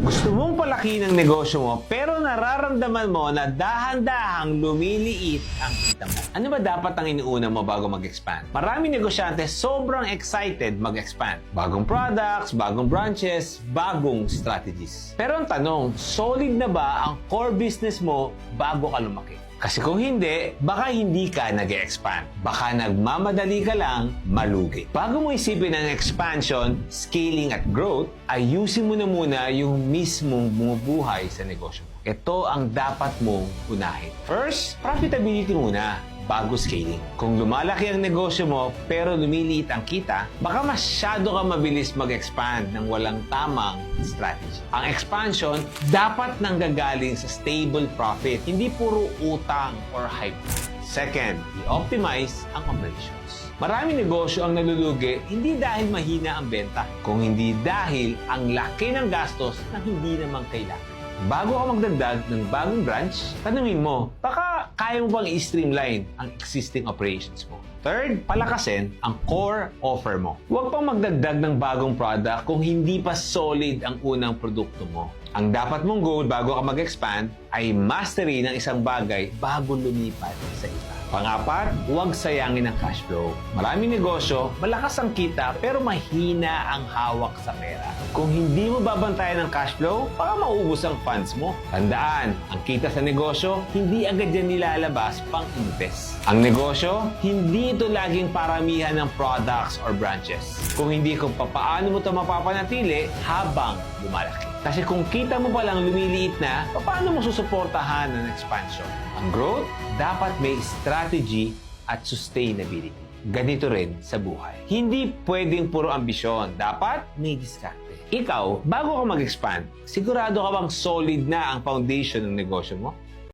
Gusto mong palaki ng negosyo mo pero nararamdaman mo na dahan-dahang lumiliit ang kita mo. Ano ba dapat ang inuuna mo bago mag-expand? Maraming negosyante sobrang excited mag-expand. Bagong products, bagong branches, bagong strategies. Pero ang tanong, solid na ba ang core business mo bago ka lumaki? Kasi kung hindi, baka hindi ka nag-expand. Baka nagmamadali ka lang malugi. Bago mo isipin ang expansion, scaling at growth, ayusin mo na muna yung mismong bumubuhay sa negosyo mo. Ito ang dapat mong unahin. First, profitability muna bago scaling. Kung lumalaki ang negosyo mo pero lumiliit ang kita, baka masyado ka mabilis mag-expand ng walang tamang strategy. Ang expansion dapat nanggagaling sa stable profit, hindi puro utang or hype. Second, i-optimize ang operations. Maraming negosyo ang nalulugi hindi dahil mahina ang benta, kung hindi dahil ang laki ng gastos na hindi naman kailangan. Bago ka magdagdag ng bagong branch, tanungin mo, baka kaya mo bang i-streamline ang existing operations mo? Third, palakasin ang core offer mo. Huwag pang magdagdag ng bagong product kung hindi pa solid ang unang produkto mo. Ang dapat mong goal bago ka mag-expand ay mastery ng isang bagay bago lumipat sa iba. Pangapat, huwag sayangin ang cash flow. Maraming negosyo, malakas ang kita pero mahina ang hawak sa pera. Kung hindi mo babantayan ang cash flow, baka maubos ang funds mo. Tandaan, ang kita sa negosyo, hindi agad yan nilalabas pang-invest. Ang negosyo, hindi ito laging paramihan ng products or branches. Kung hindi kung paano mo ito mapapanatili habang lumalaki. Kasi kung kita mo palang lumiliit na, paano mo susuportahan ang expansion? Ang growth, dapat may strategy at sustainability. Ganito rin sa buhay. Hindi pwedeng puro ambisyon. Dapat may diskarte. Ikaw, bago ka mag-expand, sigurado ka bang solid na ang foundation ng negosyo mo?